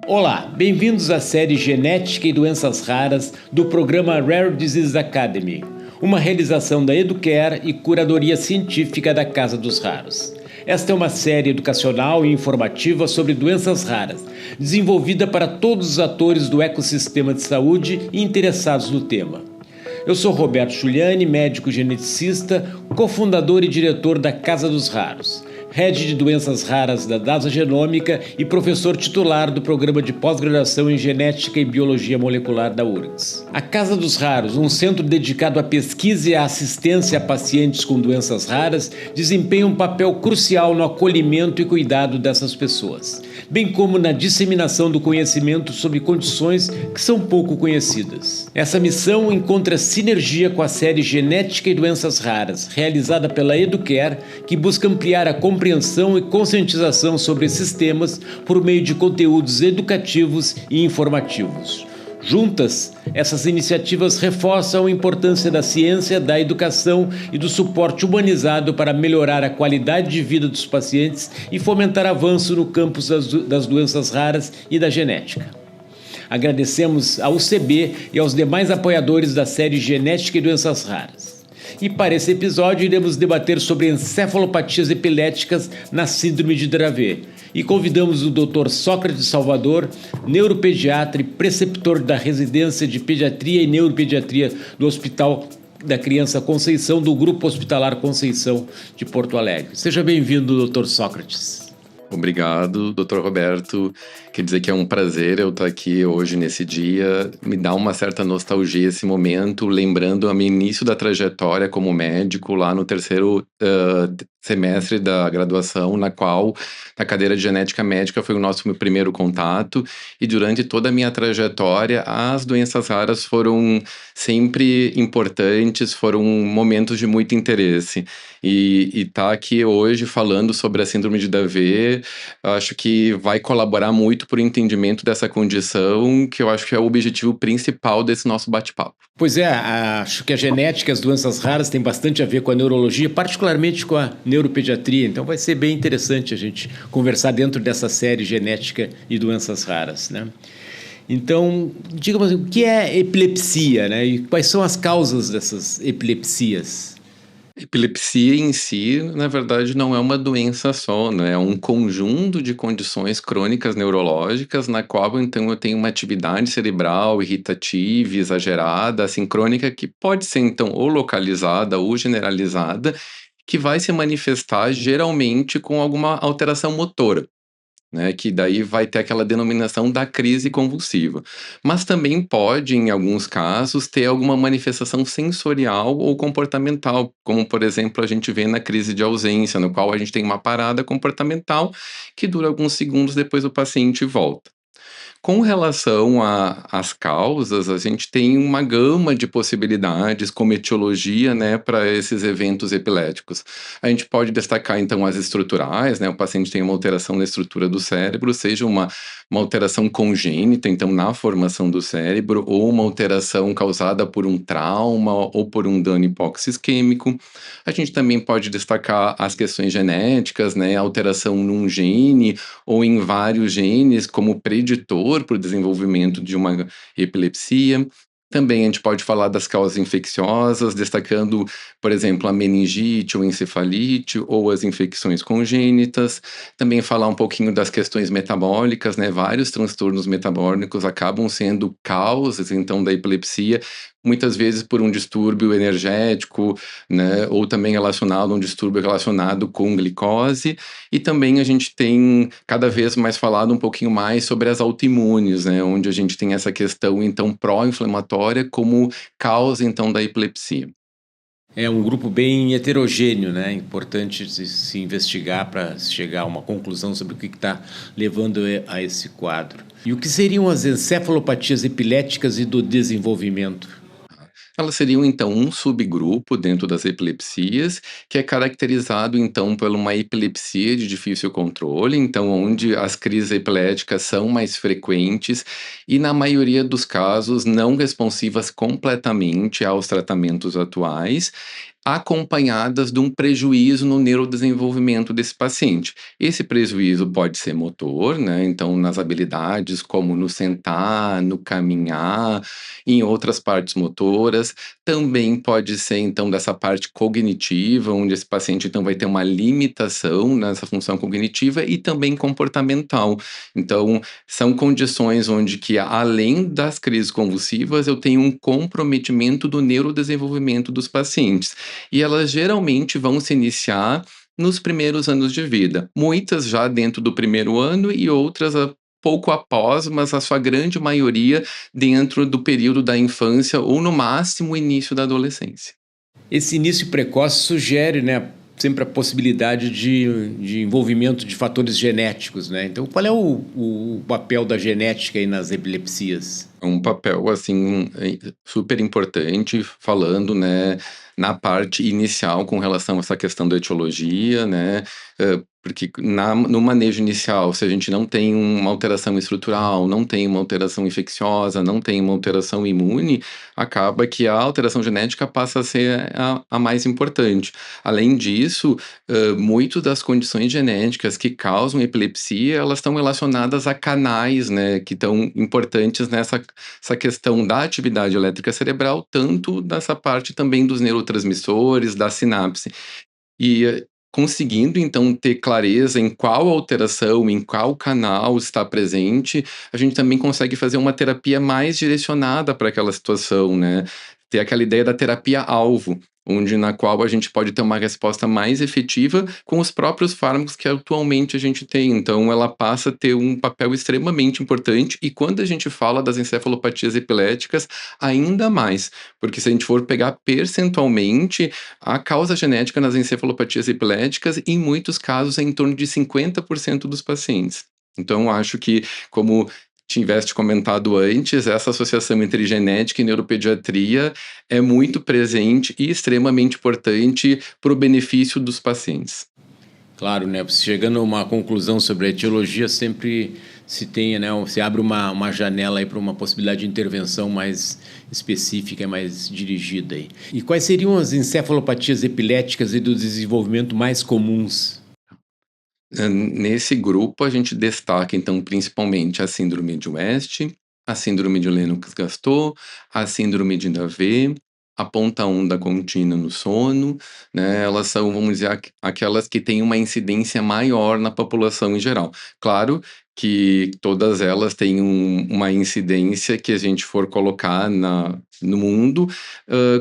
Olá, bem-vindos à série Genética e Doenças Raras do programa Rare Disease Academy, uma realização da Educare e curadoria científica da Casa dos Raros. Esta é uma série educacional e informativa sobre doenças raras, desenvolvida para todos os atores do ecossistema de saúde e interessados no tema. Eu sou Roberto Giuliani, médico geneticista, cofundador e diretor da Casa dos Raros, head de doenças raras da DASA Genômica e professor titular do programa de pós-graduação em Genética e Biologia Molecular da URGS. A Casa dos Raros, um centro dedicado à pesquisa e à assistência a pacientes com doenças raras, desempenha um papel crucial no acolhimento e cuidado dessas pessoas, bem como na disseminação do conhecimento sobre condições que são pouco conhecidas. Essa missão encontra sinergia com a série Genética e Doenças Raras, realizada pela Educare, que busca ampliar a compreensão e conscientização sobre esses temas por meio de conteúdos educativos e informativos. Juntas, essas iniciativas reforçam a importância da ciência, da educação e do suporte humanizado para melhorar a qualidade de vida dos pacientes e fomentar avanço no campo das doenças raras e da genética. Agradecemos ao UCB e aos demais apoiadores da série Genética e Doenças Raras. E para esse episódio iremos debater sobre encefalopatias epiléticas na síndrome de Dravet. E convidamos o Dr. Sócrates Salvador, neuropediatra e preceptor da residência de pediatria e neuropediatria do Hospital da Criança Conceição, do Grupo Hospitalar Conceição de Porto Alegre. Seja bem-vindo, Dr. Sócrates. Obrigado, Dr. Roberto. Quer dizer que é um prazer eu estar aqui hoje nesse dia. Me dá uma certa nostalgia esse momento, lembrando o meu início da trajetória como médico lá no terceiro semestre da graduação, na qual a cadeira de genética médica foi o nosso primeiro contato, e durante toda a minha trajetória as doenças raras foram sempre importantes, foram momentos de muito interesse. E tá aqui hoje falando sobre a síndrome de Dravet, acho que vai colaborar muito para o entendimento dessa condição, que eu acho que é o objetivo principal desse nosso bate-papo. Pois é, acho que a genética e as doenças raras têm bastante a ver com a neurologia, particularmente com a neuropediatria, então vai ser bem interessante a gente conversar dentro dessa série Genética e Doenças Raras, né? Então, diga-me assim, o que é epilepsia, né? E quais são as causas dessas epilepsias? Epilepsia em si, na verdade, não é uma doença só, né? É um conjunto de condições crônicas neurológicas na qual, então, eu tenho uma atividade cerebral irritativa, exagerada, sincrônica, que pode ser, então, ou localizada ou generalizada, que vai se manifestar geralmente com alguma alteração motora, né, que daí vai ter aquela denominação da crise convulsiva. Mas também pode, em alguns casos, ter alguma manifestação sensorial ou comportamental, como, por exemplo, a gente vê na crise de ausência, no qual a gente tem uma parada comportamental que dura alguns segundos, depois o paciente volta. Com relação às causas, a gente tem uma gama de possibilidades, como etiologia, né, para esses eventos epiléticos. A gente pode destacar, então, as estruturais, né, o paciente tem uma alteração na estrutura do cérebro, seja uma alteração congênita, então, na formação do cérebro, ou uma alteração causada por um trauma ou por um dano hipoxisquêmico. A gente também pode destacar as questões genéticas, né, alteração num gene ou em vários genes, como preditor para o desenvolvimento de uma epilepsia. Também a gente pode falar das causas infecciosas, destacando, por exemplo, a meningite ou encefalite ou as infecções congênitas. Também falar um pouquinho das questões metabólicas, né? Vários transtornos metabólicos acabam sendo causas, então, da epilepsia, muitas vezes por um distúrbio energético, né? Ou também relacionado a um distúrbio relacionado com glicose. E também a gente tem cada vez mais falado um pouquinho mais sobre as autoimunes, né? Onde a gente tem essa questão, então, pró-inflamatória como causa, então, da epilepsia. É um grupo bem heterogêneo, né? Importante se investigar para chegar a uma conclusão sobre o que está levando a esse quadro. E o que seriam as encefalopatias epiléticas e do desenvolvimento? Elas seriam, então, um subgrupo dentro das epilepsias, que é caracterizado, então, por uma epilepsia de difícil controle, então, onde as crises epiléticas são mais frequentes e, na maioria dos casos, não responsivas completamente aos tratamentos atuais, acompanhadas de um prejuízo no neurodesenvolvimento desse paciente. Esse prejuízo pode ser motor, né? Então, nas habilidades como no sentar, no caminhar, em outras partes motoras. Também pode ser, então, dessa parte cognitiva, onde esse paciente, então, vai ter uma limitação nessa função cognitiva e também comportamental. Então, são condições onde que, além das crises convulsivas, eu tenho um comprometimento do neurodesenvolvimento dos pacientes. E elas geralmente vão se iniciar nos primeiros anos de vida. Muitas já dentro do primeiro ano e outras pouco após, mas a sua grande maioria dentro do período da infância ou, no máximo, início da adolescência. Esse início precoce sugere, né, sempre a possibilidade de envolvimento de fatores genéticos, né? Então, qual é o papel da genética aí nas epilepsias? Um papel, assim, super importante, falando, né, na parte inicial com relação a essa questão da etiologia, né, porque no manejo inicial, se a gente não tem uma alteração estrutural, não tem uma alteração infecciosa, não tem uma alteração imune, acaba que a alteração genética passa a ser a mais importante. Além disso, muito das condições genéticas que causam epilepsia, elas estão relacionadas a canais, né, que estão importantes nessa essa questão da atividade elétrica cerebral, tanto dessa parte também dos neurotransmissores, da sinapse. E conseguindo, então, ter clareza em qual alteração, em qual canal está presente, a gente também consegue fazer uma terapia mais direcionada para aquela situação, né? Ter aquela ideia da terapia-alvo, onde na qual a gente pode ter uma resposta mais efetiva com os próprios fármacos que atualmente a gente tem. Então, ela passa a ter um papel extremamente importante e quando a gente fala das encefalopatias epiléticas, ainda mais, porque se a gente for pegar percentualmente, a causa genética nas encefalopatias epiléticas, em muitos casos, é em torno de 50% dos pacientes. Então, eu acho que, como tiveste comentado antes, essa associação entre genética e neuropediatria é muito presente e extremamente importante para o benefício dos pacientes. Claro, né? Chegando a uma conclusão sobre a etiologia, sempre se tem, né? Se abre uma janela aí para uma possibilidade de intervenção mais específica, mais dirigida aí. E quais seriam as encefalopatias epiléticas e do desenvolvimento mais comuns? Nesse grupo, a gente destaca, então, principalmente a síndrome de West, a síndrome de Lennox-Gastaut, a síndrome de Dravet, a ponta-onda contínua no sono, né? Elas são, vamos dizer, aquelas que têm uma incidência maior na população em geral. Claro que todas elas têm uma incidência que a gente for colocar no mundo,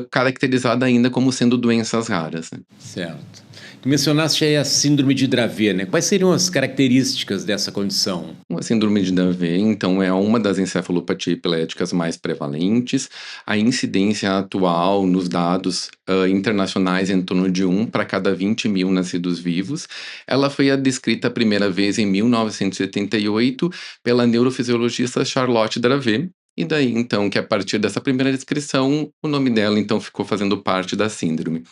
caracterizada ainda como sendo doenças raras, né? Certo. Tu mencionaste aí a síndrome de Dravet, né? Quais seriam as características dessa condição? A síndrome de Dravet, então, é uma das encefalopatias epiléticas mais prevalentes. A incidência atual nos dados internacionais é em torno de 1 para cada 20 mil nascidos vivos. Ela foi descrita a primeira vez em 1978 pela neurofisiologista Charlotte Dravet. E daí, então, que a partir dessa primeira descrição, o nome dela, então, ficou fazendo parte da síndrome.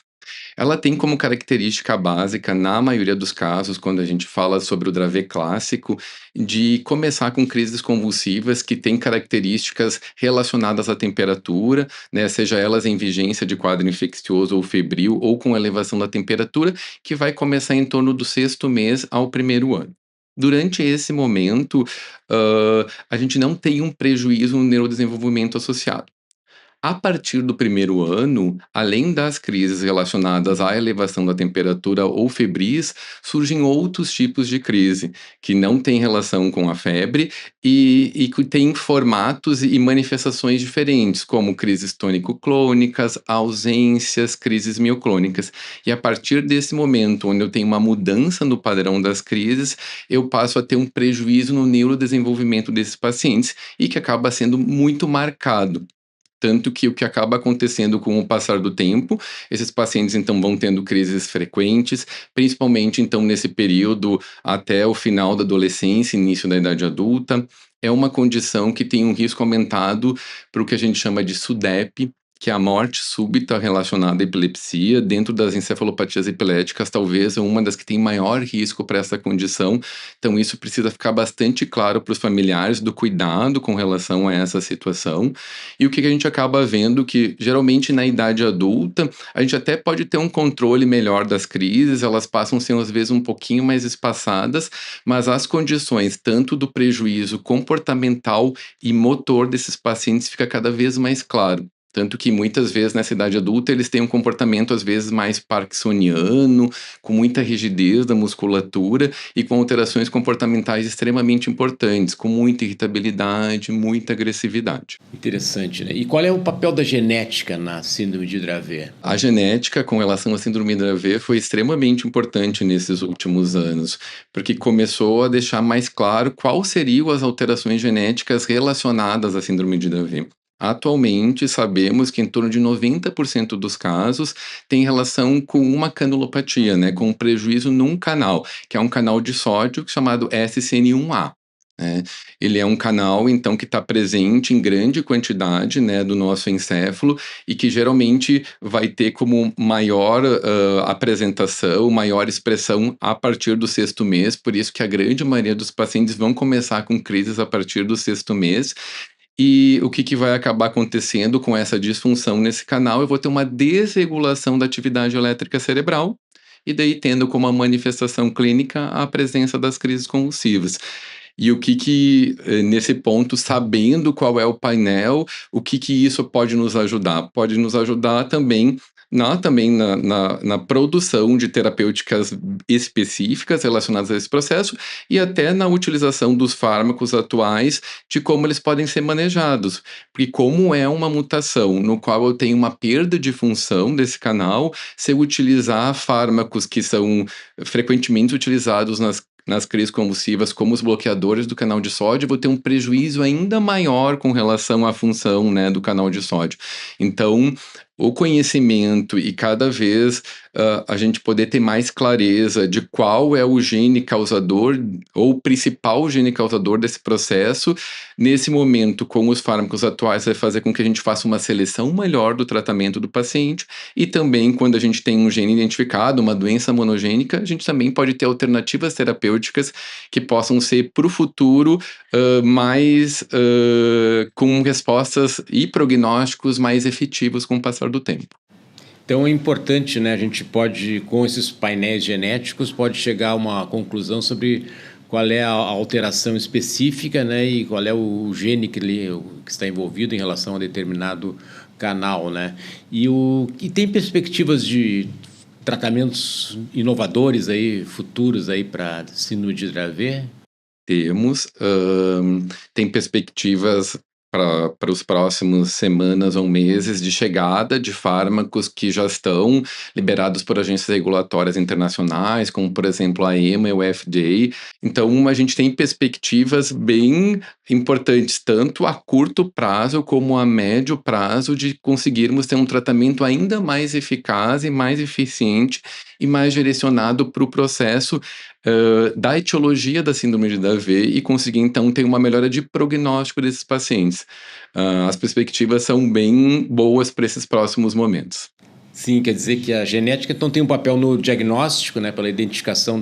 Ela tem como característica básica, na maioria dos casos, quando a gente fala sobre o Dravet clássico, de começar com crises convulsivas que têm características relacionadas à temperatura, né, seja elas em vigência de quadro infeccioso ou febril, ou com elevação da temperatura, que vai começar em torno do 6º mês ao 1º ano. Durante esse momento, a gente não tem um prejuízo no neurodesenvolvimento associado. A partir do 1º ano, além das crises relacionadas à elevação da temperatura ou febris, surgem outros tipos de crise, que não têm relação com a febre e que têm formatos e manifestações diferentes, como crises tônico-clônicas, ausências, crises mioclônicas. E a partir desse momento, onde eu tenho uma mudança no padrão das crises, eu passo a ter um prejuízo no neurodesenvolvimento desses pacientes e que acaba sendo muito marcado. Tanto que o que acaba acontecendo com o passar do tempo, esses pacientes então vão tendo crises frequentes, principalmente então nesse período até o final da adolescência, início da idade adulta. É uma condição que tem um risco aumentado para o que a gente chama de SUDEP, que é a morte súbita relacionada à epilepsia. Dentro das encefalopatias epiléticas, talvez é uma das que tem maior risco para essa condição. Então, isso precisa ficar bastante claro para os familiares do cuidado com relação a essa situação. E o que a gente acaba vendo que, geralmente, na idade adulta, a gente até pode ter um controle melhor das crises, elas passam a ser, às vezes, um pouquinho mais espaçadas, mas as condições, tanto do prejuízo comportamental e motor desses pacientes, fica cada vez mais claro. Tanto que muitas vezes nessa idade adulta eles têm um comportamento às vezes mais parkinsoniano, com muita rigidez da musculatura e com alterações comportamentais extremamente importantes, com muita irritabilidade, muita agressividade. Interessante, né? E qual é o papel da genética na síndrome de Dravet? A genética com relação à síndrome de Dravet foi extremamente importante nesses últimos anos, porque começou a deixar mais claro quais seriam as alterações genéticas relacionadas à síndrome de Dravet. Atualmente, sabemos que em torno de 90% dos casos tem relação com uma canulopatia, né, com um prejuízo num canal, que é um canal de sódio chamado SCN1A. Né? Ele é um canal, então, que está presente em grande quantidade, né, do nosso encéfalo e que geralmente vai ter como maior apresentação, maior expressão a partir do sexto mês, por isso que a grande maioria dos pacientes vão começar com crises a partir do sexto mês. E o que vai acabar acontecendo com essa disfunção nesse canal? Eu vou ter uma desregulação da atividade elétrica cerebral, e daí tendo como a manifestação clínica a presença das crises convulsivas. E nesse ponto, sabendo qual é o painel, o que isso pode nos ajudar? Pode nos ajudar também na produção de terapêuticas específicas relacionadas a esse processo e até na utilização dos fármacos atuais, de como eles podem ser manejados. Porque como é uma mutação no qual eu tenho uma perda de função desse canal, se eu utilizar fármacos que são frequentemente utilizados nas crises convulsivas, como os bloqueadores do canal de sódio, eu vou ter um prejuízo ainda maior com relação à função, né, do canal de sódio. Então, o conhecimento e cada vez a gente poder ter mais clareza de qual é o gene causador ou o principal gene causador desse processo, nesse momento, com os fármacos atuais, vai fazer com que a gente faça uma seleção melhor do tratamento do paciente e também, quando a gente tem um gene identificado, uma doença monogênica, a gente também pode ter alternativas terapêuticas que possam ser para o futuro com respostas e prognósticos mais efetivos com o passar do tempo. Então é importante, né? A gente pode, com esses painéis genéticos, pode chegar a uma conclusão sobre qual é a alteração específica, né? E qual é o gene que está envolvido em relação a determinado canal, né? E tem perspectivas de tratamentos inovadores aí, futuros aí para síndrome de Dravet? Temos, tem perspectivas para os próximos semanas ou meses de chegada de fármacos que já estão liberados por agências regulatórias internacionais, como, por exemplo, a EMA e o FDA. Então, a gente tem perspectivas bem importantes, tanto a curto prazo como a médio prazo, de conseguirmos ter um tratamento ainda mais eficaz e mais eficiente e mais direcionado para o processo da etiologia da síndrome de Dravet e conseguir, então, ter uma melhora de prognóstico desses pacientes. As perspectivas são bem boas para esses próximos momentos. Sim, quer dizer que a genética então tem um papel no diagnóstico, né, pela identificação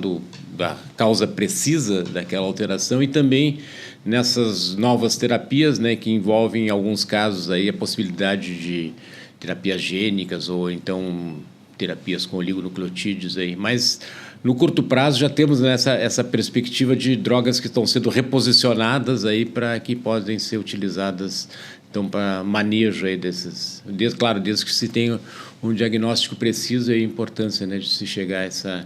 da causa precisa daquela alteração e também nessas novas terapias, né, que envolvem, em alguns casos, aí, a possibilidade de terapias gênicas ou então terapias com oligonucleotídeos aí, mas no curto prazo já temos essa perspectiva de drogas que estão sendo reposicionadas aí para que podem ser utilizadas então para manejo aí claro, desde que se tenha um diagnóstico preciso e a importância, né, de se chegar a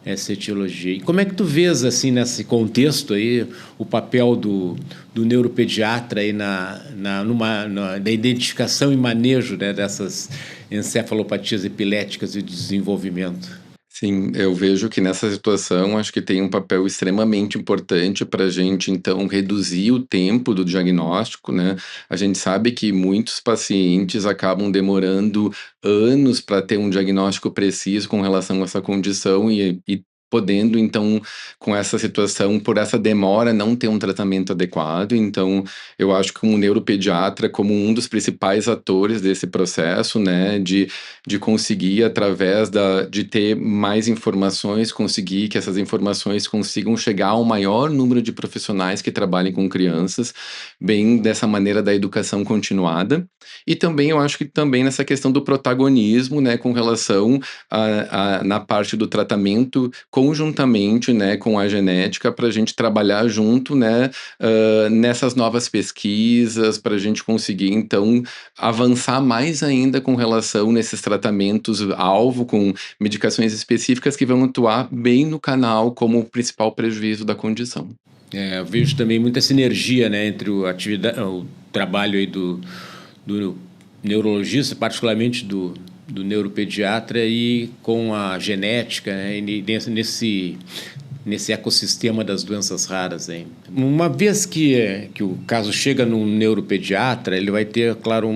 essa etiologia. E como é que tu vês, assim, nesse contexto aí, o papel do neuropediatra aí na identificação e manejo, né, dessas encefalopatias epiléticas e desenvolvimento? Sim, eu vejo que nessa situação acho que tem um papel extremamente importante para a gente, então, reduzir o tempo do diagnóstico, né? A gente sabe que muitos pacientes acabam demorando anos para ter um diagnóstico preciso com relação a essa condição e podendo, então, com essa situação, por essa demora, não ter um tratamento adequado. Então, eu acho que um neuropediatra, como um dos principais atores desse processo, né, de conseguir, através de ter mais informações, conseguir que essas informações consigam chegar ao maior número de profissionais que trabalhem com crianças, bem dessa maneira da educação continuada. E também, eu acho que também nessa questão do protagonismo, né, com relação na parte do tratamento, conjuntamente, né, com a genética, para a gente trabalhar junto, né, nessas novas pesquisas, para a gente conseguir, então, avançar mais ainda com relação nesses tratamentos alvo, com medicações específicas que vão atuar bem no canal como o principal prejuízo da condição. Eu vejo também muita sinergia, né, entre o trabalho aí do neurologista, particularmente do neuropediatra, e com a genética, né, e nesse ecossistema das doenças raras, hein. Uma vez que o caso chega no neuropediatra, ele vai ter, claro,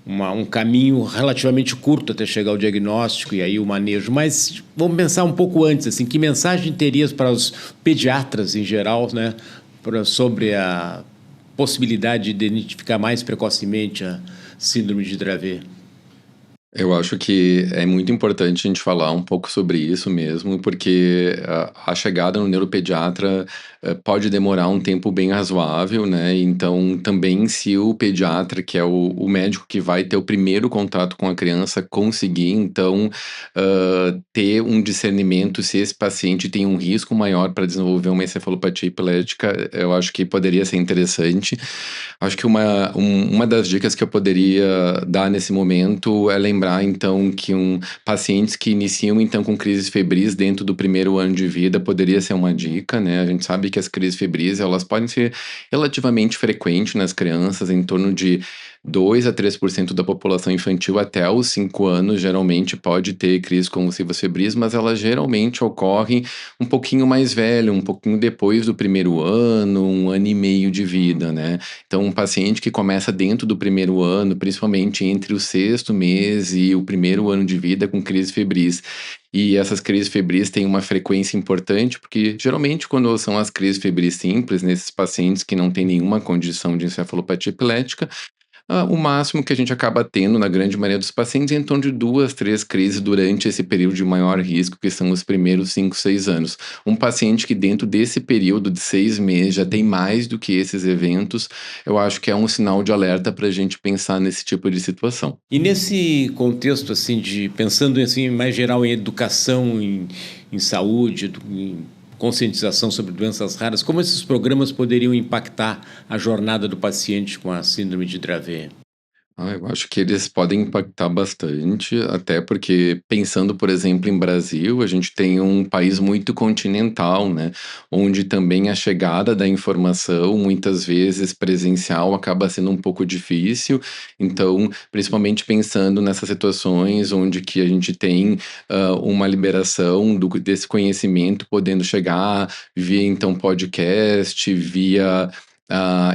um caminho relativamente curto até chegar ao diagnóstico e aí o manejo. Mas vamos pensar um pouco antes, assim, que mensagem terias para os pediatras em geral, né, sobre a possibilidade de identificar mais precocemente a síndrome de Dravet? Eu acho que é muito importante a gente falar um pouco sobre isso mesmo, porque a chegada no neuropediatra pode demorar um tempo bem razoável, né? Então, também se o pediatra, que é o médico que vai ter o primeiro contato com a criança, conseguir, então, ter um discernimento se esse paciente tem um risco maior para desenvolver uma encefalopatia epilética, eu acho que poderia ser interessante. Acho que uma das dicas que eu poderia dar nesse momento é lembrar, então, que pacientes que iniciam, então, com crises febris dentro do primeiro ano de vida poderia ser uma dica, né? A gente sabe que as crises febris, elas podem ser relativamente frequentes nas crianças, em torno de 2 a 3% da população infantil até os 5 anos geralmente pode ter crises convulsivas febris, mas elas geralmente ocorrem um pouquinho mais velho, um pouquinho depois do primeiro ano, 1 ano e meio de vida, né? Então, um paciente que começa dentro do primeiro ano, principalmente entre o 6º mês e o primeiro ano de vida com crises febris, e essas crises febris têm uma frequência importante, porque geralmente quando são as crises febris simples, nesses pacientes que não têm nenhuma condição de encefalopatia epilética, o máximo que a gente acaba tendo, na grande maioria dos pacientes, é em torno de 2, 3 crises durante esse período de maior risco, que são os primeiros 5, 6 anos. Um paciente que dentro desse período de 6 meses já tem mais do que esses eventos, eu acho que é um sinal de alerta para a gente pensar nesse tipo de situação. E nesse contexto, assim, pensando assim, mais geral em educação, em saúde, em conscientização sobre doenças raras, como esses programas poderiam impactar a jornada do paciente com a síndrome de Dravet? Eu acho que eles podem impactar bastante, até porque pensando, por exemplo, em Brasil, a gente tem um país muito continental, né, onde também a chegada da informação, muitas vezes presencial, acaba sendo um pouco difícil. Então, principalmente pensando nessas situações onde que a gente tem uma liberação desse conhecimento podendo chegar via então podcast, via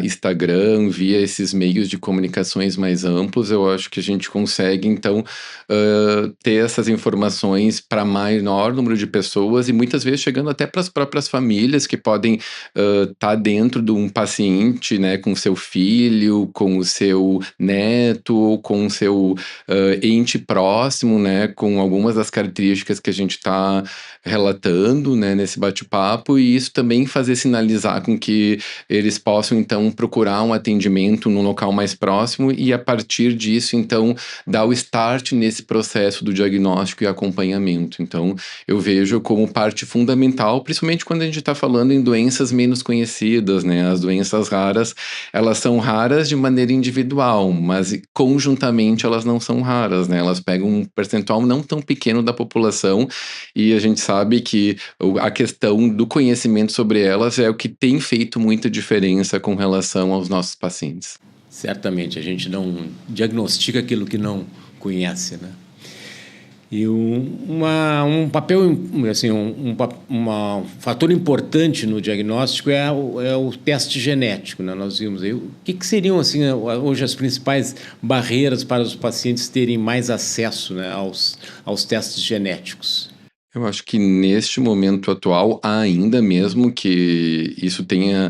Instagram, via esses meios de comunicações mais amplos, eu acho que a gente consegue, então, ter essas informações para maior número de pessoas e muitas vezes chegando até para as próprias famílias que podem estar dentro de um paciente, né, com seu filho, com o seu neto, ou com o seu ente próximo, né, com algumas das características que a gente está relatando, né, nesse bate-papo, e isso também fazer sinalizar com que eles possam, então, procurar um atendimento no local mais próximo e, a partir disso, então, dar o start nesse processo do diagnóstico e acompanhamento. Então, eu vejo como parte fundamental, principalmente quando a gente está falando em doenças menos conhecidas, né? As doenças raras, elas são raras de maneira individual, mas conjuntamente elas não são raras, né? Elas pegam um percentual não tão pequeno da população e a gente sabe que a questão do conhecimento sobre elas é o que tem feito muita diferença com relação aos nossos pacientes. Certamente, a gente não diagnostica aquilo que não conhece, né? E um papel, assim, um fator importante no diagnóstico é o teste genético, né? Nós vimos aí. O que seriam, assim, hoje as principais barreiras para os pacientes terem mais acesso, né, aos testes genéticos? Eu acho que neste momento atual, ainda mesmo que isso tenha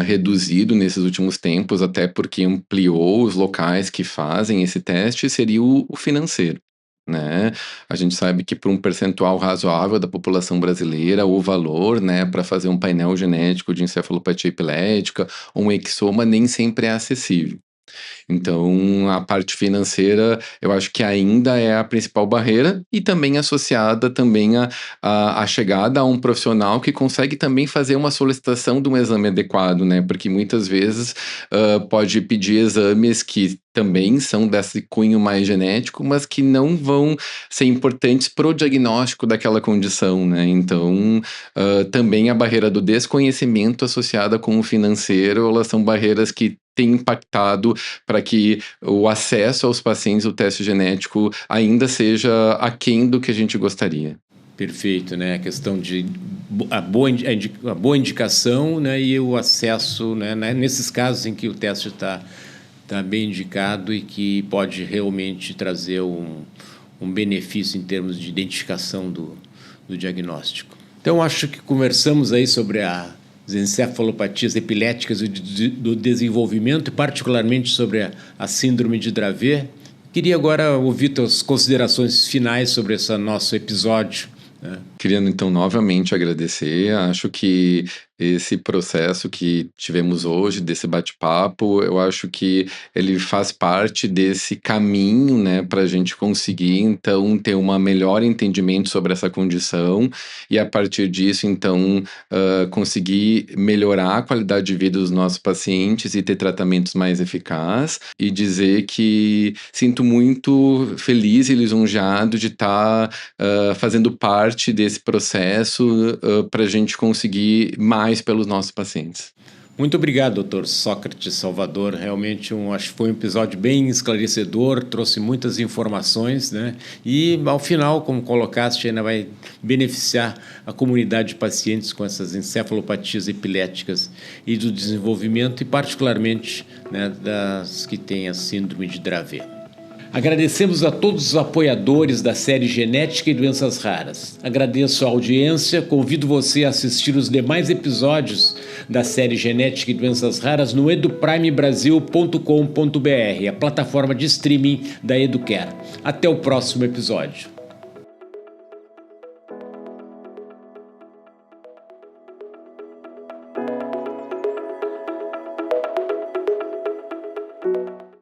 reduzido nesses últimos tempos, até porque ampliou os locais que fazem esse teste, seria o financeiro, né? A gente sabe que para um percentual razoável da população brasileira, o valor, né, para fazer um painel genético de encefalopatia epilética ou um exoma nem sempre é acessível. Então, a parte financeira, eu acho que ainda é a principal barreira e também associada também à chegada a um profissional que consegue também fazer uma solicitação de um exame adequado, né? Porque muitas vezes pode pedir exames que também são desse cunho mais genético, mas que não vão ser importantes para o diagnóstico daquela condição, né? Então, também a barreira do desconhecimento associada com o financeiro, elas são barreiras que têm impactado para que o acesso aos pacientes do teste genético ainda seja aquém do que a gente gostaria. Perfeito, né? A questão de a boa indicação, né? E o acesso, né? Nesses casos em que o teste está bem indicado e que pode realmente trazer um benefício em termos de identificação do diagnóstico. Então, acho que conversamos aí sobre as encefalopatias epiléticas do desenvolvimento, e particularmente sobre a síndrome de Dravet. Queria agora ouvir tuas considerações finais sobre esse nosso episódio. Queria, então, novamente agradecer. Acho que esse processo que tivemos hoje, desse bate-papo, eu acho que ele faz parte desse caminho, né, para a gente conseguir, então, ter um melhor entendimento sobre essa condição e, a partir disso, então, conseguir melhorar a qualidade de vida dos nossos pacientes e ter tratamentos mais eficazes. E dizer que sinto muito feliz e lisonjeado de estar fazendo parte desse processo para a gente conseguir mais pelos nossos pacientes. Muito obrigado, Dr. Sócrates Salvador. Realmente acho que foi um episódio bem esclarecedor, trouxe muitas informações, né? E ao final, como colocaste, ainda vai beneficiar a comunidade de pacientes com essas encefalopatias epiléticas e do desenvolvimento, e particularmente, né, das que têm a síndrome de Dravet. Agradecemos a todos os apoiadores da série Genética e Doenças Raras. Agradeço a audiência, convido você a assistir os demais episódios da série Genética e Doenças Raras no eduprimebrasil.com.br, a plataforma de streaming da Educare. Até o próximo episódio.